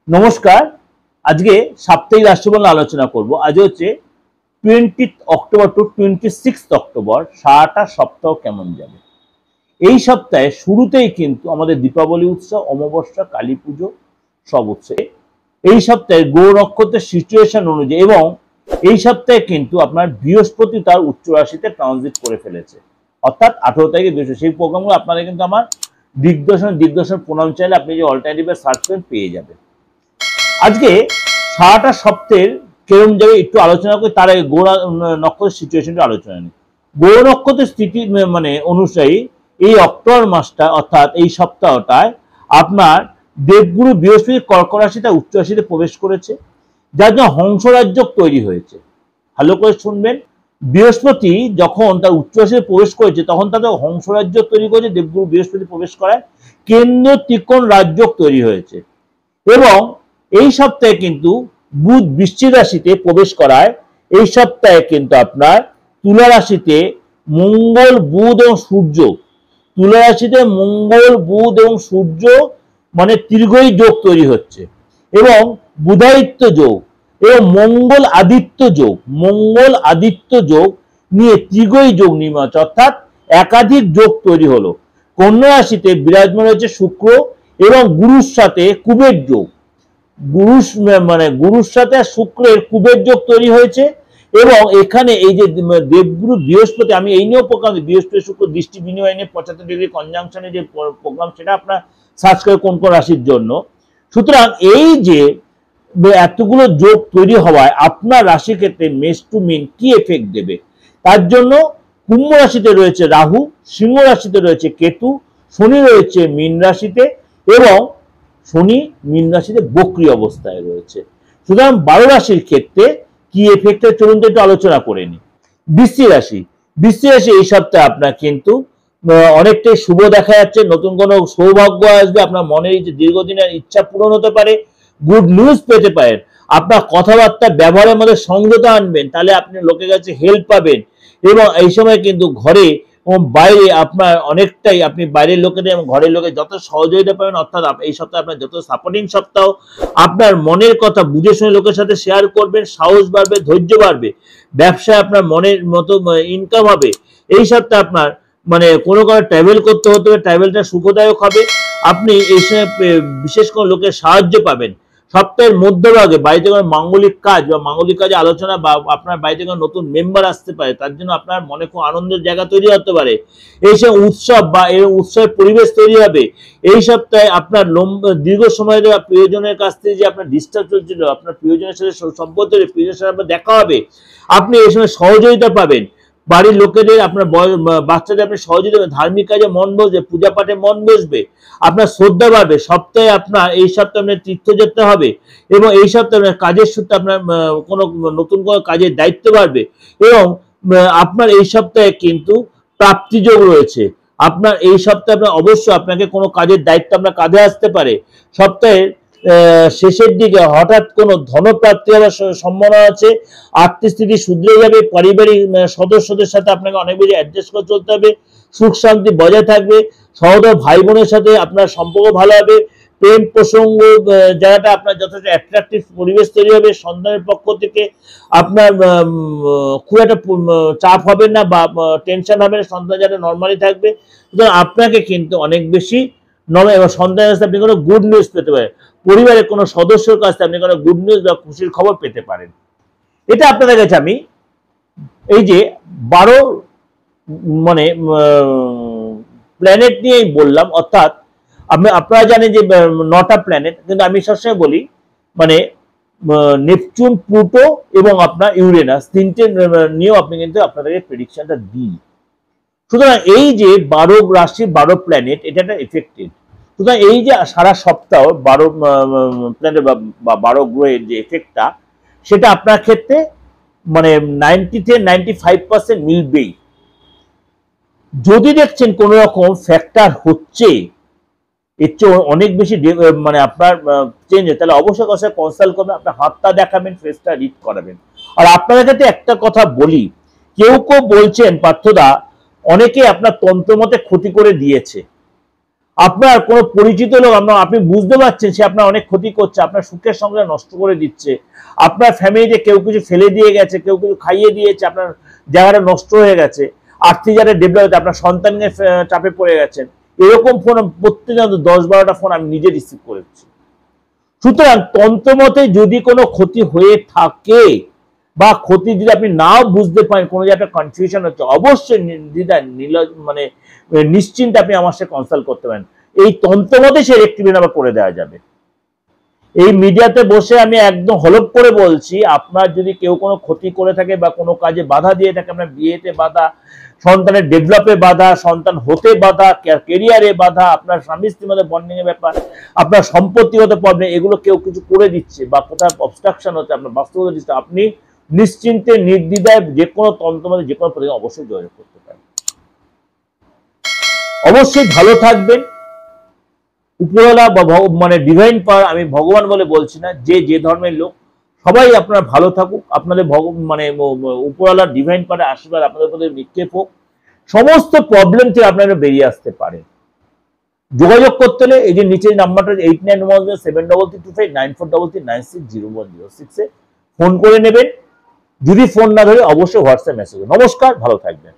নমস্কার। আজকে সাপ্তাহিক রাশিফল আলোচনা করব। আজ হচ্ছে 20 অক্টোবর টু 26 অক্টোবর। সারাটা সপ্তাহ কেমন যাবে। এই সপ্তাহে শুরুতেই কিন্তু আমাদের দীপাবলি উৎসব, অমাবস্যা, কালী পুজো সব উৎসব। এই সপ্তাহে গ্রহ নক্ষত্রের সিচুয়েশন অনুযায়ী এবং এই সপ্তাহে কিন্তু আপনার বৃহস্পতি তার উচ্চ রাশিতে ট্রানজিট করে ফেলেছে, অর্থাৎ 18 তারিখে বৃহস্পতি। সেই প্রোগ্রামগুলো আপনারা কিন্তু আমার দিগদর্শন প্রণাম চাইলে আপনি যে অল্টারনেটিভে সার্চ করেন পেয়ে যাবেন। আজকে সারাটা সপ্তাহের কেরম যাবে একটু আলোচনা করি, তার আগে গ্রহ নক্ষত্রের সিচুয়েশনটা আলোচনা নিই। গ্রহ নক্ষত্রের স্থিতি অনুযায়ী এই অক্টোবর মাসটা অর্থাৎ এই সপ্তাহটায় আপনার দেবগুরু বৃহস্পতি কর্ক রাশিতে উচ্চ রাশিতে প্রবেশ করেছে, যার জন্য হংসরাজ্য তৈরি হয়েছে। ভালো করে শুনবেন, বৃহস্পতি যখন তার উচ্চ রাশিতে প্রবেশ করেছে তখন তাদের হংসরাজ্য তৈরি করেছে। দেবগুরু বৃহস্পতি প্রবেশ করায় কেন্দ্র ত্রিকোণ রাজ্য তৈরি হয়েছে এবং এই সপ্তাহে কিন্তু বুধ বৃশ্চিক রাশিতে প্রবেশ করায় এই সপ্তাহে কিন্তু আপনার তুলা রাশিতে মঙ্গল, বুধ এবং সূর্য, তুলা রাশিতে মঙ্গল, বুধ এবং সূর্য মানে ত্রিগ্রহী যোগ তৈরি হচ্ছে এবং বুধাদিত্য যোগ এবং মঙ্গল আদিত্য যোগ নিয়ে ত্রিগ্রহী যোগ নির্মাণ হচ্ছে, অর্থাৎ একাধিক যোগ তৈরি হলো। কন্যা রাশিতে বিরাজমান হচ্ছে শুক্র এবং গুরুর সাথে কুবের যোগ, গুরুর সাথে শুক্রের কুবের যোগ তৈরি হয়েছে এবং এখানে এই যে দেবগুরু বৃহস্পতি, আমি এই নিয়েও প্রোগ্রাম বৃহস্পতি শুক্র দৃষ্টি বিনিময় নিয়ে 75 ডিগ্রি কনজাংশনের যে প্রোগ্রাম সেটা আপনার সার্চ করে কোন কোন রাশির জন্য। সুতরাং এই যে এতগুলো যোগ তৈরি হওয়ায় আপনার রাশি ক্ষেত্রে মেষ টু মিন কি এফেক্ট দেবে, তার জন্য কুম্ভ রাশিতে রয়েছে রাহু, সিংহ রাশিতে রয়েছে কেতু, শনি রয়েছে মীন রাশিতে এবং শনি মীন রাশিতে বক্রী অবস্থায় রয়েছে। সুতরাং 12 রাশির ক্ষেত্রে কি এফেক্টে চলুন একটু আলোচনা করে নি। বৃশ্চিক রাশি এই সপ্তাহে আপনার কিন্তু অনেকটাই শুভ দেখা যাচ্ছে। নতুন কোনো সৌভাগ্য আসবে, আপনার মনের যে দীর্ঘদিনের ইচ্ছা পূরণ হতে পারে, গুড নিউজ পেতে পারেন। আপনার কথাবার্তা ব্যবহারের মধ্যে সংযতা আনবেন, তাহলে আপনি লোকের কাছে হেল্প পাবেন এবং এই সময় কিন্তু ঘরে এবং বাইরে আপনার অনেকটাই আপনি বাইরের লোকেদের এবং ঘরের লোকের যত সহযোগিতা পাবেন, অর্থাৎ এই সপ্তাহে আপনার যত সাপোর্টিং সপ্তাহ, আপনার মনের কথা বুঝে শুনে লোকের সাথে শেয়ার করবেন, সাহস বাড়বে, ধৈর্য বাড়বে, ব্যবসায় আপনার মনের মতো ইনকাম হবে। এই সপ্তাহে আপনার কোনো ট্রাভেল করতে হতে হবে, ট্রাভেলটা সুখদায়ক হবে। আপনি এই সময় বিশেষ কোনো লোকের সাহায্য পাবেন। সপ্তাহের মধ্যভাগে বাড়িতে কোনো মাঙ্গলিক কাজ বা মাঙ্গলিক কাজে আলোচনা বা আপনার বাড়িতে কোনো নতুন মেম্বার আসতে পারে, তার জন্য আপনার মনে খুব আনন্দের জায়গা তৈরি হতে পারে। এই সব উৎসব বা এই উৎসবের পরিবেশ তৈরি হবে। এই সপ্তাহে আপনার দীর্ঘ সময় ধরে প্রিয়জনের কাছ থেকে যে আপনার ডিস্টার্ব চলছিল, আপনার প্রিয়জনের সাথে সম্পর্ক প্রিয়জনের সাথে আপনার দেখা হবে, আপনি এই সময় সহযোগিতা পাবেন। বাড়ির লোকেদের, আপনার বাচ্চাদের আপনি সহযোগিতা, ধার্মিক কাজে মন বসবে, পূজা পাঠে মন বসবে, আপনার শ্রদ্ধা বাড়বে। সপ্তাহে আপনার এই সপ্তাহে আপনার তীর্থ যেতে হবে এবং এই সপ্তাহে আপনার কাজের সূত্রে আপনার কোনো নতুন কোনো কাজের দায়িত্ব বাড়বে এবং আপনার এই সপ্তাহে কিন্তু প্রাপ্তিযোগ রয়েছে। আপনার এই সপ্তাহে আপনার অবশ্যই আপনাকে কোনো কাজের দায়িত্ব আপনার কাঁধে আসতে পারে। সপ্তাহের শেষের দিকে হঠাৎ কোনো ধনপ্রাপ্তি হওয়ার সম্ভাবনা আছে। আর্থিক স্থিতি শুধরে যাবে, পারিবারিক সদস্যদের সাথে আপনাকে অনেক বেশি অ্যাডজাস্ট করে চলতে হবে, সুখ শান্তি বজায় থাকবে, সহোদর ভাই বোনের সাথে আপনার সম্পর্ক ভালো হবে, প্রেম প্রসঙ্গ জায়গাটা আপনার যথেষ্ট অ্যাট্রাকটিভ পরিবেশ তৈরি হবে। সন্তানের পক্ষ থেকে আপনার খুব একটা চাপ হবে না বা টেনশন হবে না, সন্তান যাতে নর্মালি থাকবে। সুতরাং আপনাকে কিন্তু অনেক বেশি এবং সন্তানের কাছে আপনি কোনো গুড নিউজ পেতে পারেন, পরিবারের কোনো সদস্যর কাছে আপনি কোনো গুড নিউজ বা খুশির খবর পেতে পারেন। এটা আপনাদের কাছে আমি এই যে 12 প্ল্যানেট নিয়েই বললাম, অর্থাৎ আপনারা জানেন যে 9টা প্ল্যানেট, কিন্তু আমি সবসময় বলি নেপচুন, প্লুটো এবং আপনার ইউরেনাস, 3টে নিয়েও আপনি কিন্তু আপনাদেরকে প্রেডিকশনটা দিই। সুতরাং এই যে 12 রাশি 12 প্ল্যানেট, এটা একটা এফেক্টেড। সুতরাং এই যে সারা সপ্তাহ 12 প্ল্যানেট বা 12 গ্রহের যে এফেক্টটা, সেটা আপনার ক্ষেত্রে 90 থেকে 95% মিলবেই। যদি দেখছেন কোন রকম ফ্যাক্টর হচ্ছে, এর চেয়ে অনেক বেশি আপনার চেঞ্জ, তাহলে অবশ্যই কথা কনসাল্ট করবেন, আপনার হাতটা দেখাবেন, ফেসটা রিড করাবেন। আর আপনাদের কাছে একটা কথা বলি, কেউ কেউ বলছেন পার্থদা অনেকে আপনার তন্ত্র মতে ক্ষতি করে দিয়েছে। আপনার কোনো পরিচিত লোক আপনি বুঝতে পারছেন সে আপনার অনেক ক্ষতি করছে, আপনার সুখের সংসার নষ্ট করে দিচ্ছে, আপনার ফ্যামিলিতে কেউ কিছু ফেলে দিয়ে গেছে, কেউ কিছু খাইয়ে দিয়েছে, আপনার জায়গাটা নষ্ট হয়ে গেছে, আর্থিক জায়গাটা ডেভেলপ হয়েছে, আপনার সন্তানের চাপে পড়ে গেছেন, এরকম ফোন প্রত্যেকদিন 10-12টা ফোন আমি নিজে রিসিভ করেছি। সুতরাং তন্ত্রমতে যদি কোনো ক্ষতি হয়ে থাকে বা ক্ষতি যদি আপনি নাও বুঝতে পারেন, কোনো যে একটা কনফিউশন হচ্ছে, অবশ্যই মানে নিশ্চিন্তে আপনি আমার সাথে কনসাল্ট করতে পারেন। এই তন্ত্রমতে সে রেক্টিফিকেশন আবার করে দেওয়া যাবে। এই মিডিয়াতে বসে আমি একদম হলপ করে বলছি, আপনার যদি কেউ কোনো ক্ষতি করে থাকে বা কোনো কাজে বাধা দিয়ে থাকে, আপনার বিয়েতে বাধা, সন্তানের ডেভেলপে বাধা, সন্তান হতে বাধা, ক্যারিয়ারে বাধা, আপনার স্বামী স্ত্রীর মধ্যে বন্ডিং এর ব্যাপার, আপনার সম্পত্তিগত প্রবলেম, এগুলো কেউ কিছু করে দিচ্ছে বা কোথাও অবস্ট্রাকশন হচ্ছে, আপনার বাস্তবতা দিচ্ছে, আপনি নিশ্চিন্তে নির্দ্বিধায় যে কোনো তন্ত্রমতে যে কোনো প্রতিদিন অবশ্যই যোগাযোগ করতে পারেন। অবশ্যই ভালো থাকবেন। উপরওয়ালা বা মানে ডিভাইন পাওয়ার, আমি ভগবান বলে বলছি না, যে ধর্মের লোক সবাই আপনারা ভালো থাকুক, আপনাদের মানে উপরওয়ালা ডিভাইন পাওয়ার আশীর্বাদ আপনাদের উপরে নিক্ষেপ হোক, সমস্ত প্রবলেম থেকে আপনারা বেরিয়ে আসতে পারেন। যোগাযোগ করতে হলে এই যে নিচের নাম্বারটা 891073259433960106 ফোন করে নেবেন। যদি ফোন না ধরে অবশ্যই হোয়াটসঅ্যাপ মেসেজ। নমস্কার, ভালো থাকবেন।